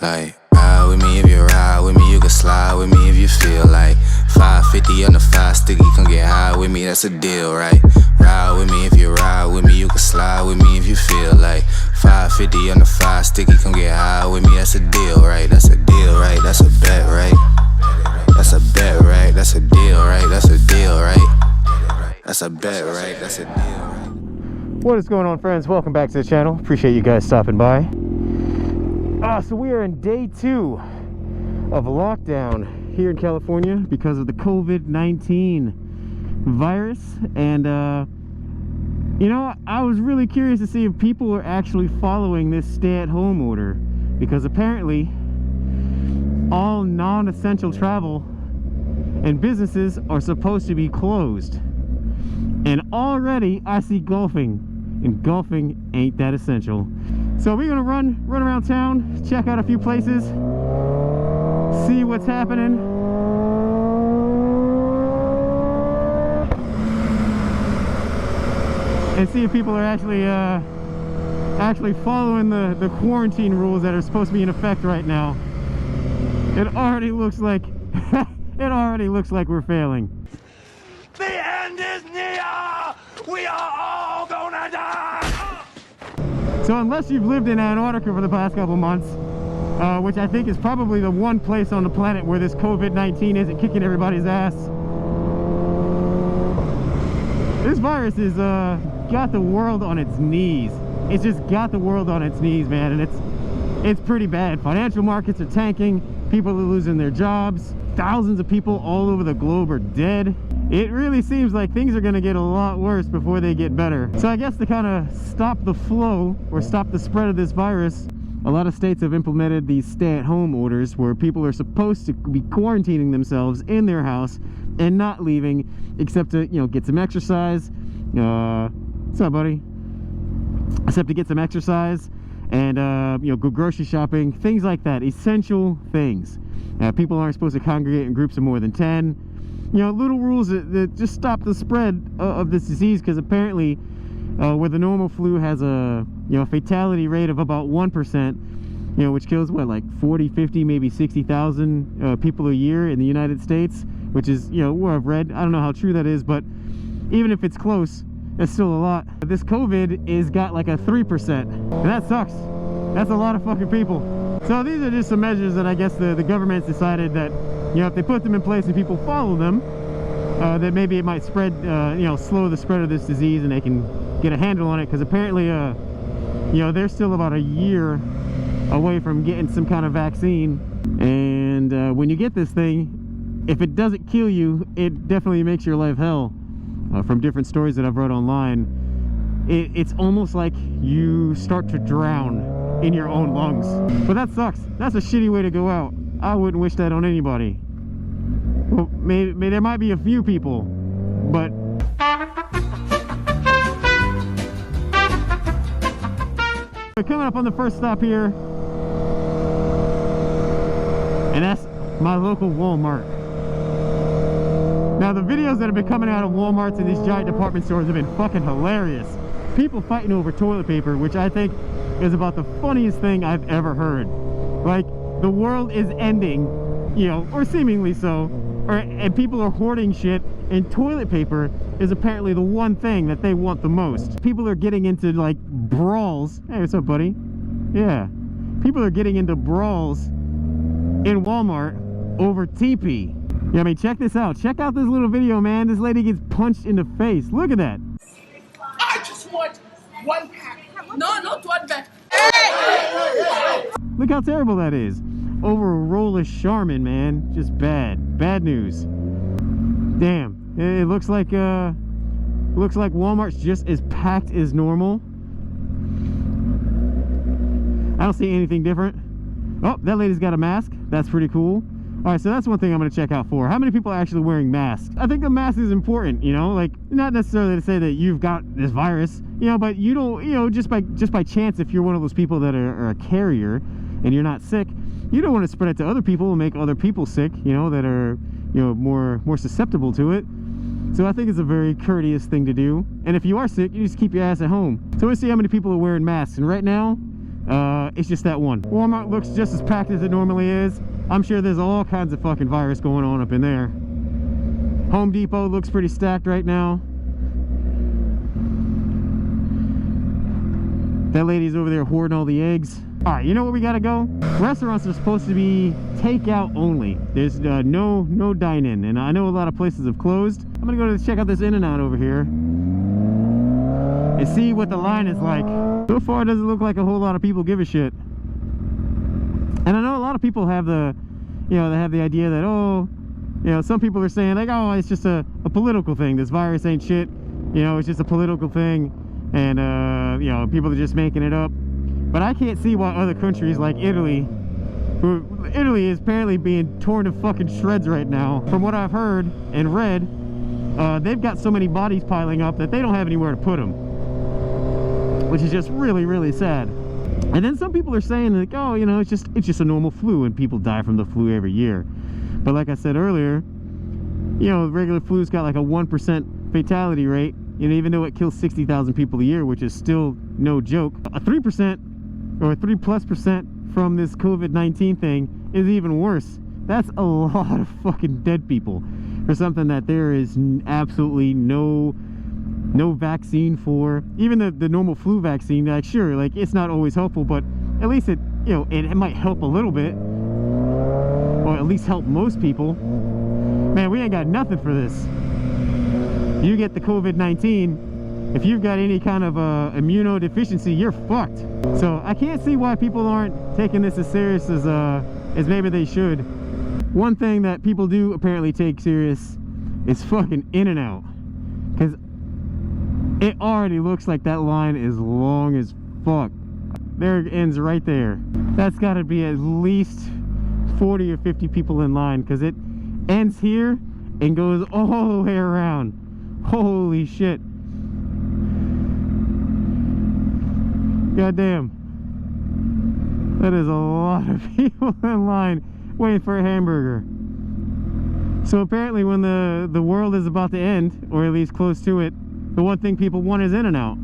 Like, ride with me if you ride with me, you can slide with me if you feel like 550 on the 5 sticky, come get high with me, that's a deal, right? Ride with me if you ride with me, you can slide with me if you feel like 550 on the 5 sticky, come get high with me, that's a deal, right? That's a deal, right? That's a bet, right? That's a bet, right? That's a deal, right? That's a deal, right? That's a bet, right? That's a deal, right? What is going on, friends? Welcome back to the channel. Appreciate you guys stopping by. So we are in day 2 of lockdown here in California because of the COVID-19 virus. And you know, I was really curious to see if people are actually following this stay-at-home order, because apparently all non-essential travel and businesses are supposed to be closed. And already I see golfing, and golfing ain't that essential. So we're gonna run around town, check out a few places, see what's happening. And see if people are actually following the quarantine rules that are supposed to be in effect right now. It already looks like we're failing. The end is near! We are all gonna die! So unless you've lived in Antarctica for the past couple months, which I think is probably the one place on the planet where this COVID-19 isn't kicking everybody's ass, this virus is got the world on its knees. It's just got the world on its knees, man, and it's pretty bad. Financial markets are tanking, people are losing their jobs, thousands of people all over the globe are dead. It really seems like things are going to get a lot worse before they get better. So I guess to kind of stop the flow or stop the spread of this virus, a lot of states have implemented these stay-at-home orders where people are supposed to be quarantining themselves in their house and not leaving, except to, you know, get some exercise. What's up, buddy? Except to get some exercise and you know, go grocery shopping, things like that, essential things. People aren't supposed to congregate in groups of more than 10. You know, little rules that just stop the spread of this disease, because apparently where the normal flu has a, you know, fatality rate of about 1%, you know, which kills what, like 40, 50, maybe 60,000 people a year in the United States, which is, you know, where I've read. I don't know how true that is, but even if it's close, that's still a lot. This COVID is got like a 3%, and that sucks. That's a lot of fucking people. So these are just some measures that I guess the government's decided that, you know, if they put them in place and people follow them, that maybe it might spread, you know, slow the spread of this disease, and they can get a handle on it. Because apparently, you know, they're still about a year away from getting some kind of vaccine. And when you get this thing, if it doesn't kill you, it definitely makes your life hell. From different stories that I've read online, it's almost like you start to drown in your own lungs. But that sucks. That's a shitty way to go out. I wouldn't wish that on anybody. Well, maybe there might be a few people, but we're coming up on the first stop here, and that's my local Walmart. Now, the videos that have been coming out of Walmarts and these giant department stores have been fucking hilarious. People fighting over toilet paper, which I think is about the funniest thing I've ever heard. Like, the world is ending, you know, or seemingly so, and people are hoarding shit, and toilet paper is apparently the one thing that they want the most. People are getting into, like, brawls. Hey, what's up, buddy? Yeah. People are getting into brawls in Walmart over TP. Yeah, I mean, check this out. Check out this little video, man. This lady gets punched in the face. Look at that. I just want one pack. No, not one pack. Look how terrible that is. Over a roll of Charmin, man. Just bad. Bad news. Damn. It looks like Walmart's just as packed as normal. I don't see anything different. Oh, that lady's got a mask. That's pretty cool. All right, so that's one thing I'm going to check out for. How many people are actually wearing masks? I think the mask is important, you know, like, not necessarily to say that you've got this virus, you know, but you don't, you know, just by chance, if you're one of those people that are a carrier and you're not sick, you don't want to spread it to other people and make other people sick, you know, that are, you know, more susceptible to it. So I think it's a very courteous thing to do. And if you are sick, you just keep your ass at home. So we'll see how many people are wearing masks. And right now, It's just that one. Walmart looks just as packed as it normally is. I'm sure there's all kinds of fucking virus going on up in there. Home Depot looks pretty stacked right now. That lady's over there hoarding all the eggs. All right, you know where we gotta go? Restaurants are supposed to be takeout only. There's no dine-in, and I know a lot of places have closed. I'm gonna go to check out this In-N-Out over here and see what the line is like. So far, it doesn't look like a whole lot of people give a shit. And I know a lot of people have the, they have the idea that, oh, some people are saying like, oh, it's just a political thing. This virus ain't shit. It's just a political thing. And, people are just making it up. But I can't see why other countries like Italy is apparently being torn to fucking shreds right now. From what I've heard and read, they've got so many bodies piling up that they don't have anywhere to put them. Which is just really, really sad. And then some people are saying like, oh, it's just a normal flu and people die from the flu every year. But like I said earlier, regular flu's got like a 1% fatality rate. Even though it kills 60,000 people a year, which is still no joke, a 3% or 3+% from this COVID-19 thing is even worse. That's a lot of fucking dead people for something that there is absolutely no vaccine for. Even the normal flu vaccine, like sure, like it's not always helpful, but at least it, it might help a little bit, or at least help most people. Man, we ain't got nothing for this. You get the COVID-19, if you've got any kind of immunodeficiency, you're fucked. So I can't see why people aren't taking this as serious as maybe they should. One thing that people do apparently take serious is fucking In-N-Out, because it already looks like that line is long as fuck. There it ends right there. That's got to be at least 40 or 50 people in line, because it ends here and goes all the way around. Holy shit. Goddamn. That is a lot of people in line waiting for a hamburger. So apparently when the world is about to end, or at least close to it, the one thing people want is In-N-Out.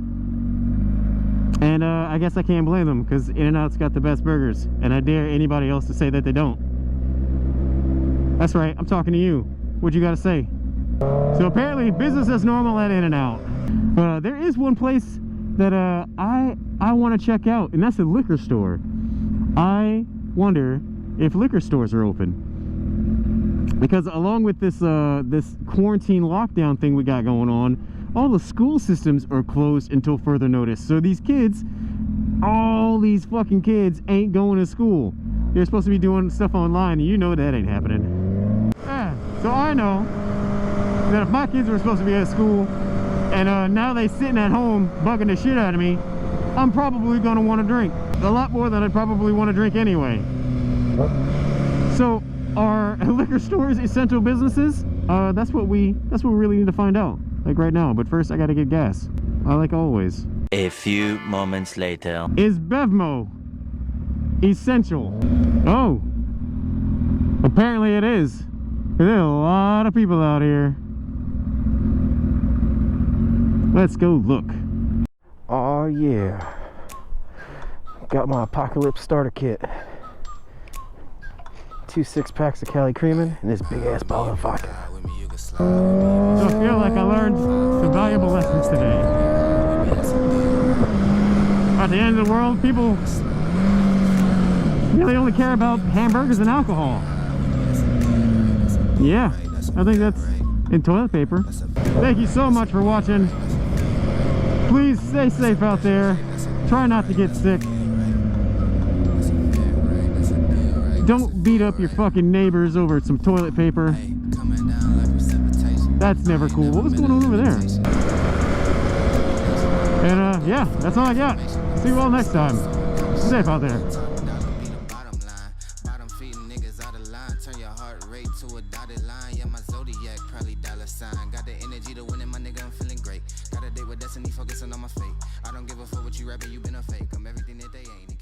And I guess I can't blame them, because In-N-Out's got the best burgers. And I dare anybody else to say that they don't. That's right, I'm talking to you. What you gotta say? So apparently business as normal at In-N-Out. There is one place that I want to check out, and that's a liquor store. I wonder if liquor stores are open, because along with this this quarantine lockdown thing we got going on, all the school systems are closed until further notice. So these kids, all these fucking kids ain't going to school. They're supposed to be doing stuff online, and you know that ain't happening. So I know that if my kids were supposed to be at school and now they sitting at home bugging the shit out of me, I'm probably going to want to drink a lot more than I'd probably want to drink anyway. So are liquor stores essential businesses? That's what we really need to find out, like right now. But first I gotta get gas, like always. A few moments later. Is Bevmo essential? Oh, apparently it is. There are a lot of people out here. Let's go look. Oh yeah, got my apocalypse starter kit. 2 6-packs of Cali Creamin' and this big ass bottle of vodka. So I feel like I learned some valuable lessons today. At the end of the world, people really only care about hamburgers and alcohol. Yeah, I think that's in toilet paper. Thank you so much for watching. Please stay safe out there. Try not to get sick. Don't beat up your fucking neighbors over some toilet paper. That's never cool. What was going on over there? And yeah, that's all I got. See you all next time. Stay safe out there. Turn your heart rate to a dotted line. Yeah, my zodiac probably $sign. Got the energy to win it, my nigga, I'm feeling great. Got a date with destiny, focusing on my fate. I don't give a fuck what you rapping, you been a fake. I'm everything that they ain't.